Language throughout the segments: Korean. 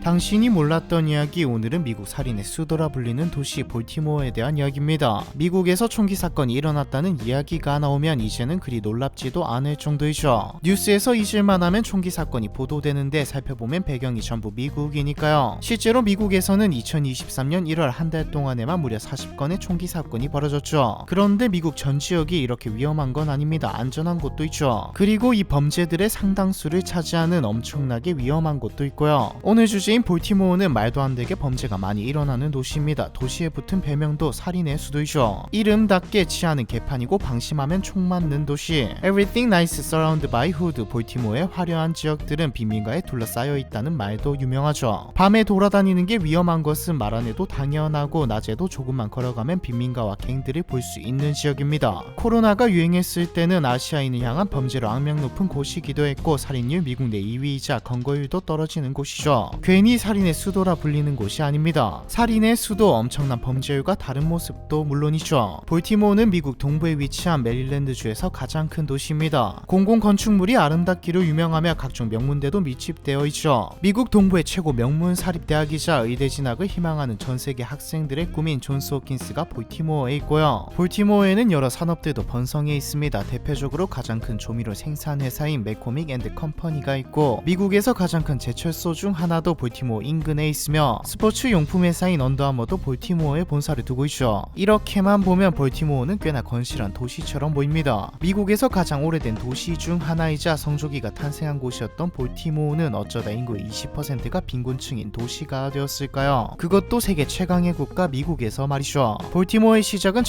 당신이 몰랐던 이야기. 오늘은 미국 살인의 수도라 불리는 도시 볼티모어에 대한 이야기입니다. 미국에서 총기 사건이 일어났다는 이야기가 나오면 이제는 그리 놀랍지도 않을 정도이죠. 뉴스에서 잊을만 하면 총기 사건이 보도되는데 살펴보면 배경이 전부 미국이니까요. 실제로 미국에서는 2023년 1월 한 달 동안에만 무려 40건의 총기 사건이 벌어졌죠. 그런데 미국 전 지역이 이렇게 위험한 건 아닙니다. 안전한 곳도 있죠. 그리고 이 범죄들의 상당수를 차지하는 엄청나게 위험한 곳도 있고요. 오늘 주제인 볼티모어는 말도 안 되게 범죄가 많이 일어나는 도시입니다. 도시에 붙은 별명도 살인의 수도이죠. 이름답게 치안은 개판이고 방심하면 총 맞는 도시. Everything nice surrounded by hood. 볼티모어의 화려한 지역들은 빈민가에 둘러싸여 있다는 말도 유명하죠. 밤에 돌아다니는 게 위험한 것은 말 안 해도 당연하고 낮에도 조금만 걸어가면 빈민가와 갱들을 볼 수 있는 지역입니다. 코로나가 유행했을 때는 아시아인을 향한 범죄로 악명 높은 곳이기도 했고 살인율 미국 내 2위이자 검거율도 떨어지는 곳이죠. 괜히 살인의 수도라 불리는 곳이 아닙니다. 살인의 수도, 엄청난 범죄율과 다른 모습도 물론이죠. 볼티모어는 미국 동부에 위치한 메릴랜드주에서 가장 큰 도시입니다. 공공 건축물이 아름답기로 유명하며 각종 명문대도 밀집되어 있죠. 미국 동부의 최고 명문 사립대학이자 의대 진학을 희망하는 전 세계 학생들의 꿈인 존스 홉킨스가 볼티모어에 있고요. 볼티모어에는 여러 산업들도 번성해 있습니다. 대표적으로 가장 큰 조미료 생산 회사인 맥코믹 앤드 컴퍼니가 있고 미국에서 가장 큰 제철소 중 하나도 볼티모어 인근에 있으며 스포츠 용품 회사인 언더아머도 볼티모어에 본사를 두고 있죠. 이렇게만 보면 볼티모어는 꽤나 건실한 도시처럼 보입니다. 미국에서 가장 오래된 도시 중 하나이자 성조기가 탄생한 곳이었던 볼티모어는 어쩌다 인구의 20%가 빈곤층인 도시가 되었을까요? 그것도 세계 최강의 국가 미국에서 말이죠. 볼티모어의 시작은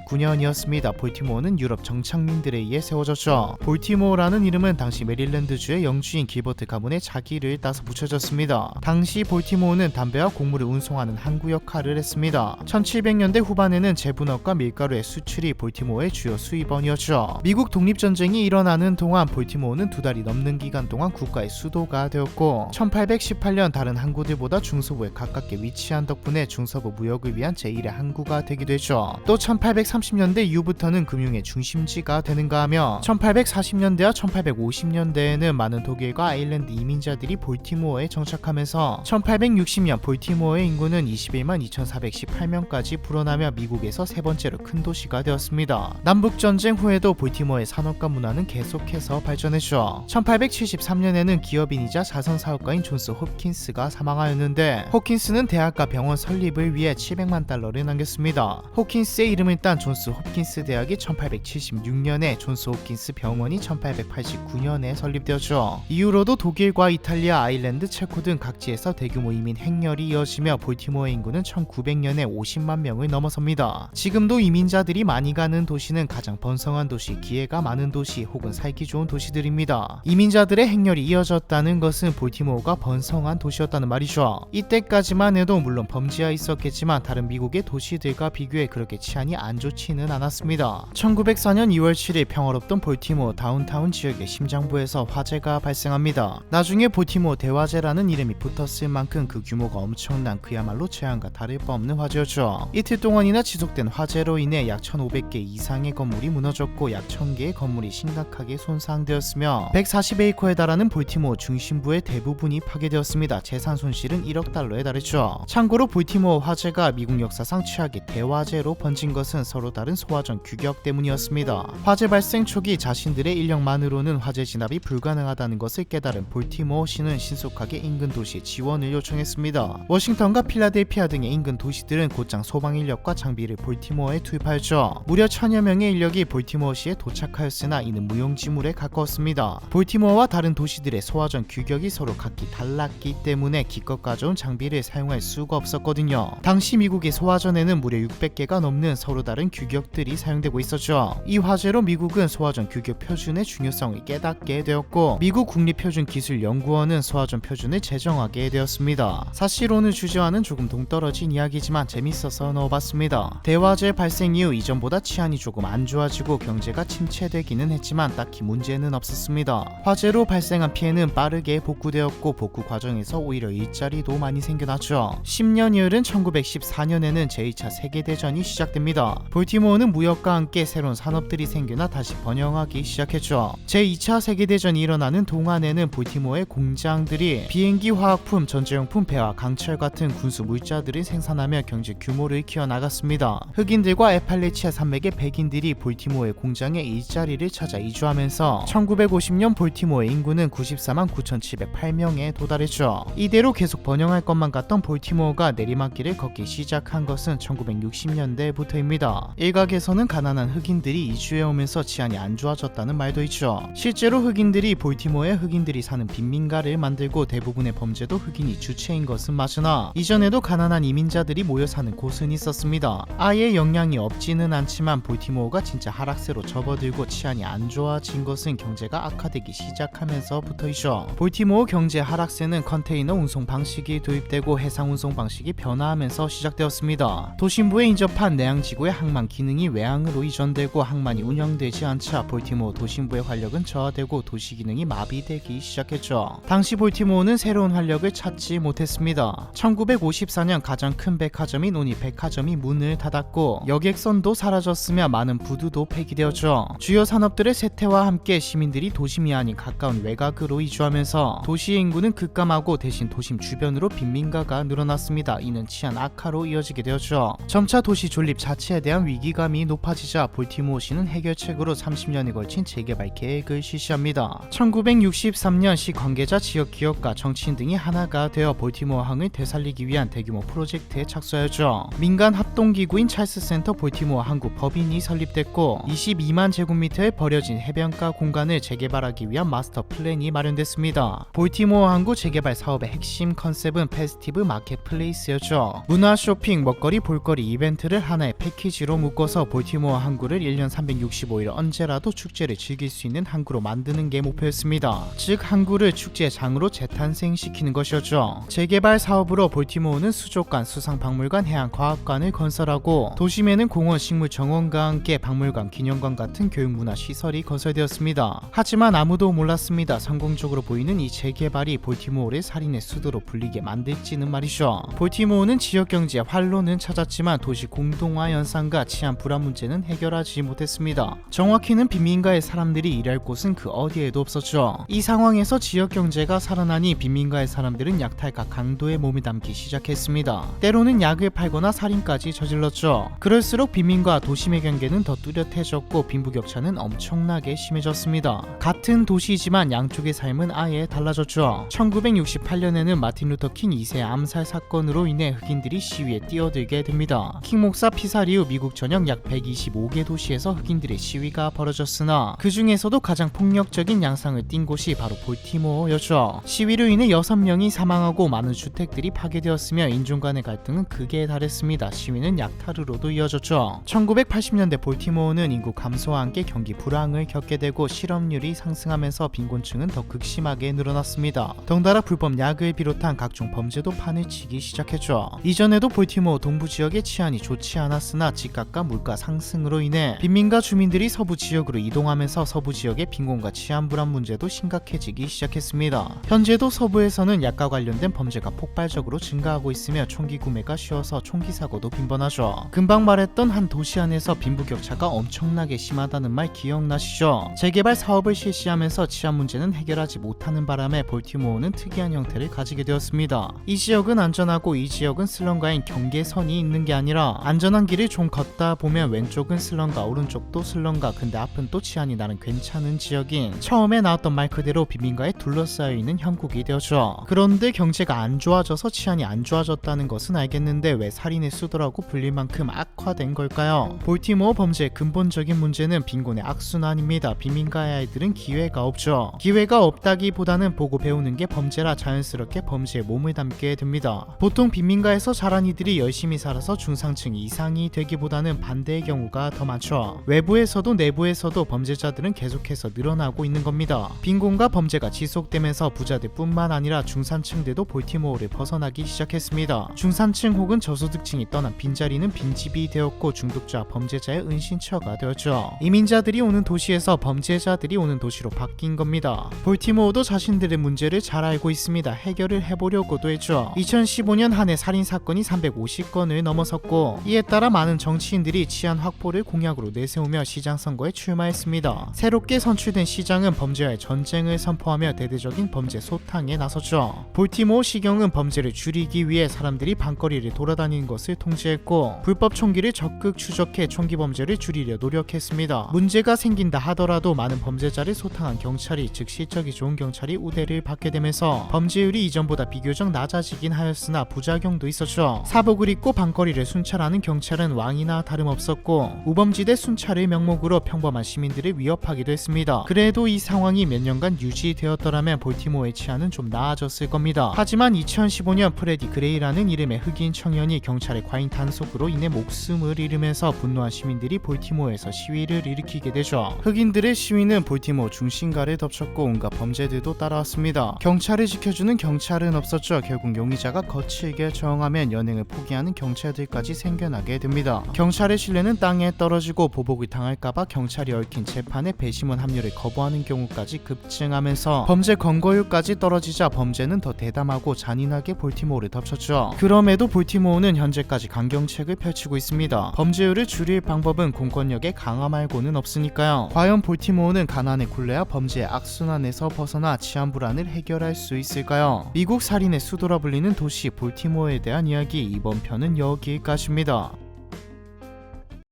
1729년이었습니다. 볼티모어는 유럽 정착민들에 의해 세워졌죠. 볼티모어라는 이름은 당시 메릴랜드주의 영주인 길버트 가문의 자기를 따서 붙여졌습니다. 당시 볼티모어는 담배와 곡물을 운송하는 항구 역할을 했습니다. 1700년대 후반에는 제분업과 밀가루의 수출이 볼티모어의 주요 수입원이었죠. 미국 독립전쟁이 일어나는 동안 볼티모어는 2달이 넘는 기간 동안 국가의 수도가 되었고 1818년 다른 항구들보다 중서부에 가깝게 위치한 덕분에 중서부 무역을 위한 제1의 항구가 되기도 했죠. 또 1830년대 이후부터는 금융의 중심지가 되는가 하며 1840년대와 1850년대에는 많은 독일과 아일랜드 이민자들이 볼티모어에 정착하면서 1860년 볼티모어의 인구는 21만 2418명까지 불어나며 미국에서 세 번째로 큰 도시가 되었습니다. 남북전쟁 후에도 볼티모어의 산업과 문화는 계속해서 발전했죠. 1873년에는 기업인이자 자선사업가인 존스 홉킨스가 사망하였는데 홉킨스는 대학과 병원 설립을 위해 700만 달러를 남겼습니다. 홉킨스의 이름을 딴 존스 홉킨스 대학이 1876년에 존스 홉킨스 병원이 1889년에 설립되었죠. 이후로도 독일과 이탈리아, 아일랜드, 체코 등 각지에서 대규모 이민 행렬이 이어지며 볼티모어의 인구는 1900년에 50만 명을 넘어섭니다. 지금도 이민자들이 많이 가는 도시는 가장 번성한 도시, 기회가 많은 도시 혹은 살기 좋은 도시들입니다. 이민자들의 행렬이 이어졌다는 것은 볼티모어가 번성한 도시였다는 말이죠. 이때까지만 해도 물론 범죄가 있었겠지만 다른 미국의 도시들과 비교해 그렇게 치안이 안 좋지는 않았습니다. 1904년 2월 7일 평화롭던 볼티모어 다운타운 지역의 심장부에서 화재가 발생합니다. 나중에 볼티모어 대화재라는 이름이 붙었을 만큼 그 규모가 엄청난 그야말로 재앙과 다를 바 없는 화재였죠. 이틀 동안이나 지속된 화재로 인해 약 1500개 이상의 건물이 무너졌고 약 1000개의 건물이 심각하게 손상되었으며 140에이커에 달하는 볼티모어 중심부의 대부분이 파괴되었습니다. 재산 손실은 1억 달러에 달했죠. 참고로 볼티모어 화재가 미국 역사상 최악의 대화재로 번진 것은 서로 다른 소화전 규격 때문이었습니다. 화재 발생 초기 자신들의 인력만으로는 화재 진압이 불가능하다는 것을 깨달은 볼티모어 시는 신속하게 인근 도시에 지원을 요청했습니다. 워싱턴과 필라델피아 등의 인근 도시들은 곧장 소방 인력과 장비를 볼티모어에 투입하였죠. 무려 1000여 명의 인력이 볼티모어시에 도착하였으나 이는 무용지물에 가까웠습니다. 볼티모어와 다른 도시들의 소화전 규격이 서로 각기 달랐기 때문에 기껏 가져온 장비를 사용할 수가 없었거든요. 당시 미국의 소화전에는 무려 600개가 넘는 서로 다른 규격들이 사용되고 있었죠. 이 화재로 미국은 소화전 규격 표준의 중요성을 깨닫게 되었고 미국 국립표준기술연구원은 소화전 표준을 제정 설명하게 되었습니다. 사실혼의 주제와는 조금 동떨어진 이야기지만 재밌어서 넣어봤습니다. 대화재 발생 이후 이전보다 치안이 조금 안 좋아지고 경제가 침체되기는 했지만 딱히 문제는 없었습니다. 화재로 발생한 피해는 빠르게 복구되었고 복구 과정에서 오히려 일자리도 많이 생겨났죠. 10년 이후인 1914년에는 제2차 세계대전이 시작됩니다. 볼티모어는 무역과 함께 새로운 산업들이 생겨나 다시 번영하기 시작했죠. 제2차 세계대전이 일어나는 동안에는 볼티모어의 공장들이 비행기, 화학품, 전자용품, 배와 강철 같은 군수 물자들을 생산하며 경제 규모를 키워나갔습니다. 흑인들과 에팔레치아 산맥의 백인들이 볼티모어의 공장에 일자리를 찾아 이주하면서 1950년 볼티모어의 인구는 94만 9,708명에 도달했죠. 이대로 계속 번영할 것만 같던 볼티모어가 내리막길을 걷기 시작한 것은 1960년대부터입니다. 일각에서는 가난한 흑인들이 이주해오면서 치안이 안 좋아졌다는 말도 있죠. 실제로 흑인들이 볼티모어에 흑인들이 사는 빈민가를 만들고 대부분의 범죄도 흑인이 주체인 것은 맞으나 이전에도 가난한 이민자들이 모여 사는 곳은 있었습니다. 아예 영향이 없지는 않지만 볼티모어가 진짜 하락세로 접어들고 치안이 안 좋아진 것은 경제가 악화되기 시작하면서부터이죠. 볼티모어 경제 하락세는 컨테이너 운송 방식이 도입되고 해상 운송 방식이 변화하면서 시작되었습니다. 도심부에 인접한 내양지구의 항만 기능이 외항으로 이전되고 항만이 운영되지 않자 볼티모어 도심부의 활력은 저하되고 도시 기능이 마비되기 시작했죠. 당시 볼티모어는 새로운 활력을 찾지 못했습니다. 1954년 가장 큰 백화점인 오니 백화점이 문을 닫았고 여객선도 사라졌으며 많은 부두도 폐기되었죠. 주요 산업들의 쇠퇴와 함께 시민들이 도심이 아닌 가까운 외곽으로 이주하면서 도시의 인구는 급감하고 대신 도심 주변으로 빈민가가 늘어났습니다. 이는 치안 악화로 이어지게 되었죠. 점차 도시 존립 자체에 대한 위기감이 높아지자 볼티모어시는 해결책으로 30년에 걸친 재개발 계획을 실시합니다. 1963년 시 관계자, 지역 기업가, 정치인 등이 하나가 되어 볼티모어 항을 되살리기 위한 대규모 프로젝트에 착수하였죠. 민간 합동기구인 찰스 센터 볼티모어 항구 법인이 설립됐고 22만 제곱미터의 버려진 해변가 공간을 재개발하기 위한 마스터 플랜이 마련됐습니다. 볼티모어 항구 재개발 사업의 핵심 컨셉은 페스티브 마켓플레이스였죠. 문화, 쇼핑, 먹거리, 볼거리, 이벤트를 하나의 패키지로 묶어서 볼티모어 항구를 1년 365일 언제라도 축제를 즐길 수 있는 항구로 만드는 게 목표였습니다. 즉 항구를 축제장으로 재탄생시키는 것이었죠. 재개발 사업으로 볼티모어는 수족관, 수상박물관, 해양과학관을 건설하고 도심에는 공원, 식물정원과 함께 박물관, 기념관 같은 교육문화시설이 건설되었습니다. 하지만 아무도 몰랐습니다. 성공적으로 보이는 이 재개발이 볼티모어를 살인의 수도로 불리게 만들지는 말이죠. 볼티모어는 지역경제에 활로는 찾았지만 도시 공동화 현상과 치안 불안 문제는 해결하지 못했습니다. 정확히는 빈민가의 사람들이 일할 곳은 그 어디에도 없었죠. 이 상황에서 지역경제가 살아나니 빈민가의 사람들은 약탈과 강도에 몸을 담기 시작했습니다. 때로는 약을 팔거나 살인까지 저질렀죠. 그럴수록 빈민과 도심의 경계는 더 뚜렷해졌고 빈부격차는 엄청나게 심해졌습니다. 같은 도시지만 양쪽의 삶은 아예 달라졌죠. 1968년에는 마틴 루터 킹 2세 암살 사건으로 인해 흑인들이 시위에 뛰어들게 됩니다. 킹 목사 피살 이후 미국 전역 약 125개 도시에서 흑인들의 시위가 벌어졌으나 그 중에서도 가장 폭력적인 양상을 띈 곳이 바로 볼티모어였죠. 시위로 인해 6명이 사망하고 많은 주택들이 파괴되었으며 인종 간의 갈등은 극에 달했습니다. 시위는 약탈으로도 이어졌죠. 1980년대 볼티모어는 인구 감소와 함께 경기 불황을 겪게 되고 실업률이 상승하면서 빈곤층은 더 극심하게 늘어났습니다. 덩달아 불법 약을 비롯한 각종 범죄도 판을 치기 시작했죠. 이전에도 볼티모어 동부 지역의 치안이 좋지 않았으나 집값과 물가 상승으로 인해 빈민가 주민들이 서부 지역으로 이동하면서 서부 지역의 빈곤과 치안 불안 문제도 심각해지기 시작했습니다. 현재도 서부에서는 약과 관련된 범죄가 폭발적으로 증가하고 있으며 총기 구매가 쉬워서 총기 사고도 빈번하죠. 금방 말했던 한 도시 안에서 빈부격차가 엄청나게 심하다는 말 기억나시죠? 재개발 사업을 실시하면서 치안 문제는 해결하지 못하는 바람에 볼티모어는 특이한 형태를 가지게 되었습니다. 이 지역은 안전하고 이 지역은 슬럼가인 경계선이 있는 게 아니라 안전한 길을 좀 걷다 보면 왼쪽은 슬럼가, 오른쪽도 슬럼가, 근데 앞은 또 치안이 나는 괜찮은 지역인 처음에 나왔던 말 그대로 빈민가에 둘러싸여 있는 형국이 되었죠. 그런데 경제가 안 좋아져서 치안이 안 좋아졌다는 것은 알겠는데 왜 살인의 수도라고 불릴 만큼 악화된 걸까요? 볼티모어 범죄의 근본적인 문제는 빈곤의 악순환입니다. 빈민가의 아이들은 기회가 없죠. 기회가 없다기보다는 보고 배우는 게 범죄라 자연스럽게 범죄에 몸을 담게 됩니다. 보통 빈민가에서 자란 이들이 열심히 살아서 중상층 이상이 되기보다는 반대의 경우가 더 많죠. 외부에서도 내부에서도 범죄자들은 계속해서 늘어나고 있는 겁니다. 빈곤과 범죄가 지속되면서 부자들 뿐만 아니라 중산층들도 볼티모어를 벗어나기 시작했습니다. 중산층 혹은 저소득층이 떠난 빈자리는 빈집이 되었고 중독자 범죄자의 은신처가 되었죠. 이민자들이 오는 도시에서 범죄자들이 오는 도시로 바뀐 겁니다. 볼티모어도 자신들의 문제를 잘 알고 있습니다. 해결을 해보려고도 했죠. 2015년 한 해 살인사건이 350건을 넘어섰고 이에 따라 많은 정치인들이 치안 확보를 공약으로 내세우며 시장 선거에 출마했습니다. 새롭게 선출된 시장은 범죄와의 전쟁을 선포하며 대대적인 범죄 소탕에 나섰죠. 볼티모어 시경은 범죄를 줄이기 위해 사람들이 밤거리를 돌아다니는 것을 통제했고 불법 총기를 적극 추적해 총기 범죄를 줄이려 노력했습니다. 문제가 생긴다 하더라도 많은 범죄자를 소탕한 경찰이 즉 실적이 좋은 경찰이 우대를 받게 되면서 범죄율이 이전보다 비교적 낮아지긴 하였으나 부작용도 있었죠. 사복을 입고 밤거리를 순찰하는 경찰은 왕이나 다름없었고 우범지대 순찰의 명목으로 평범한 시민들을 위협하기도 했습니다. 그래도 이 상황이 몇 년간 유지되었더라면 볼티모어의 치안은 좀 나아졌을 겁니다. 하지만 2015년 프레디 그레이라는 이름의 흑인 청년이 경찰의 과잉 단속으로 인해 목숨을 잃으면서 분노한 시민들이 볼티모어에서 시위를 일으키게 되죠. 흑인들의 시위는 볼티모어 중심가를 덮쳤고 온갖 범죄들도 따라왔습니다. 경찰을 지켜주는 경찰은 없었죠. 결국 용의자가 거칠게 저항하면 연행을 포기하는 경찰들까지 생겨나게 됩니다. 경찰의 신뢰는 땅에 떨어지고 보복을 당할까봐 경찰이 얽힌 재판에 배심원 합류를 거부하는 경우까지 급증하면서 범죄 검거율까지 떨어지자 범죄는 더 대담하고 잔인하게 볼티모어를 덮쳤죠. 그럼에도 볼티모어는 현재까지 강경책을 펼치고 있습니다. 범죄율을 줄일 방법은 공권력의 강화 말고는 없으니까요. 과연 볼티모어는 가난의 굴레와 범죄의 악순환에서 벗어나 치안 불안을 해결할 수 있을까요? 미국 살인의 수도라 불리는 도시 볼티모어에 대한 이야기, 이번 편은 여기까지입니다.